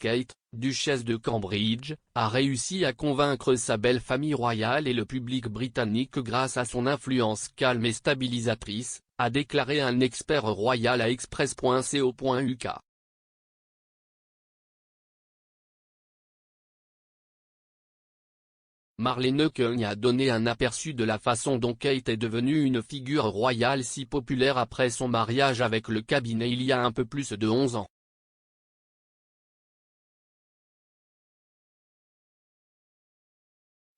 Kate, duchesse de Cambridge, a réussi à convaincre sa belle famille royale et le public britannique grâce à son influence calme et stabilisatrice, a déclaré un expert royal à express.co.uk. Marlene Koenig a donné un aperçu de la façon dont Kate est devenue une figure royale si populaire après son mariage avec le cabinet il y a un peu plus de 11 ans.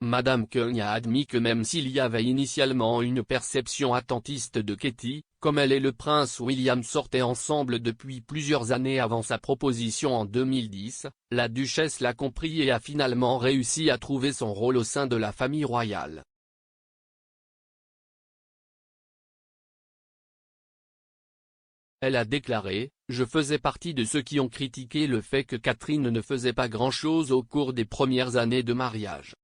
Madame Koenig a admis que même s'il y avait initialement une perception attentiste de Katie, comme elle et le prince William sortaient ensemble depuis plusieurs années avant sa proposition en 2010, la duchesse l'a compris et a finalement réussi à trouver son rôle au sein de la famille royale. Elle a déclaré : « Je faisais partie de ceux qui ont critiqué le fait que Catherine ne faisait pas grand-chose au cours des premières années de mariage.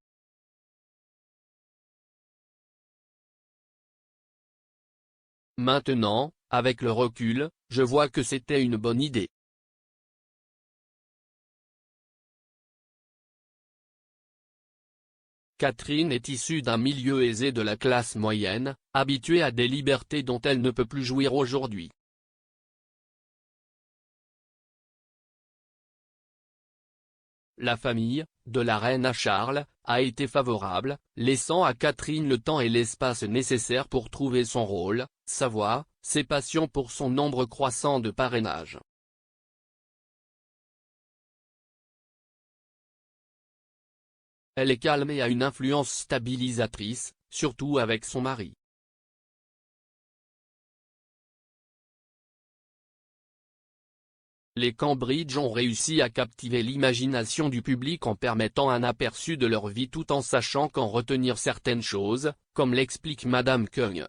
Maintenant, avec le recul, je vois que c'était une bonne idée. » Catherine est issue d'un milieu aisé de la classe moyenne, habituée à des libertés dont elle ne peut plus jouir aujourd'hui. La famille, de la reine à Charles, a été favorable, laissant à Catherine le temps et l'espace nécessaires pour trouver son rôle, sa voix, ses passions pour son nombre croissant de parrainages. Elle est calme et a une influence stabilisatrice, surtout avec son mari. Les Cambridge ont réussi à captiver l'imagination du public en permettant un aperçu de leur vie tout en sachant qu'en retenir certaines choses, comme l'explique Madame Koenig.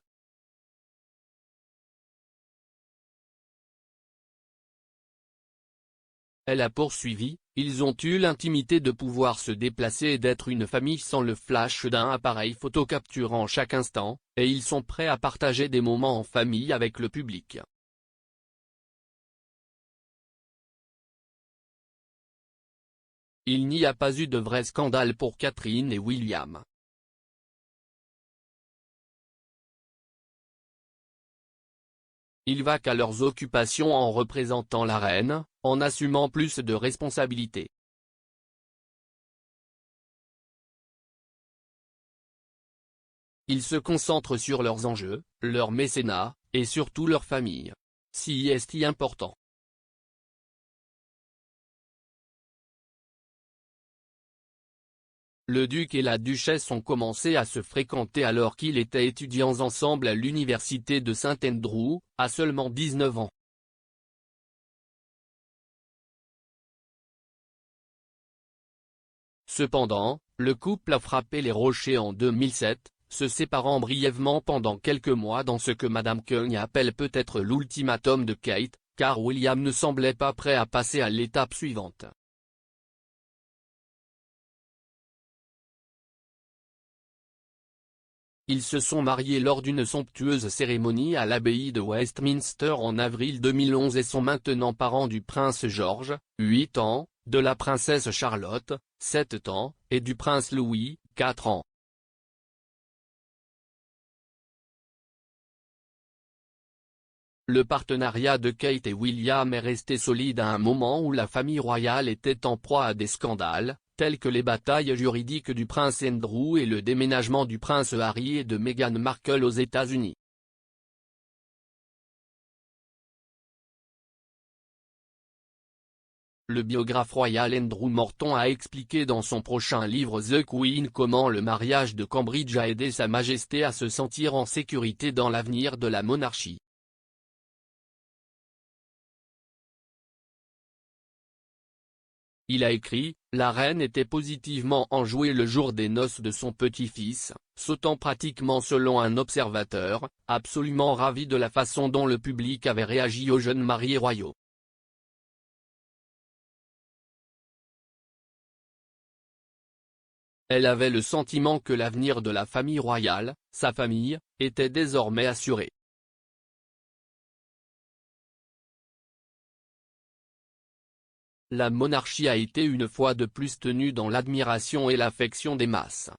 Elle a poursuivi, ils ont eu l'intimité de pouvoir se déplacer et d'être une famille sans le flash d'un appareil photo capturant chaque instant, et ils sont prêts à partager des moments en famille avec le public. Il n'y a pas eu de vrai scandale pour Catherine et William. Il va qu'à leurs occupations en représentant la reine, en assumant plus de responsabilités. Ils se concentrent sur leurs enjeux, leur mécénat, et surtout leur famille. Si est important. Le duc et la duchesse ont commencé à se fréquenter alors qu'ils étaient étudiants ensemble à l'université de St Andrews, à seulement 19 ans. Cependant, le couple a frappé les rochers en 2007, se séparant brièvement pendant quelques mois dans ce que Madame Koenig appelle peut-être l'ultimatum de Kate, car William ne semblait pas prêt à passer à l'étape suivante. Ils se sont mariés lors d'une somptueuse cérémonie à l'abbaye de Westminster en avril 2011 et sont maintenant parents du prince George, 8 ans, de la princesse Charlotte, 7 ans, et du prince Louis, 4 ans. Le partenariat de Kate et William est resté solide à un moment où la famille royale était en proie à des scandales, tels que les batailles juridiques du prince Andrew et le déménagement du prince Harry et de Meghan Markle aux États-Unis. Le biographe royal Andrew Morton a expliqué dans son prochain livre The Queen comment le mariage de Cambridge a aidé Sa Majesté à se sentir en sécurité dans l'avenir de la monarchie. Il a écrit, la reine était positivement enjouée le jour des noces de son petit-fils, sautant pratiquement selon un observateur, absolument ravie de la façon dont le public avait réagi aux jeunes mariés royaux. Elle avait le sentiment que l'avenir de la famille royale, sa famille, était désormais assuré. « la monarchie a été une fois de plus tenue dans l'admiration et l'affection des masses.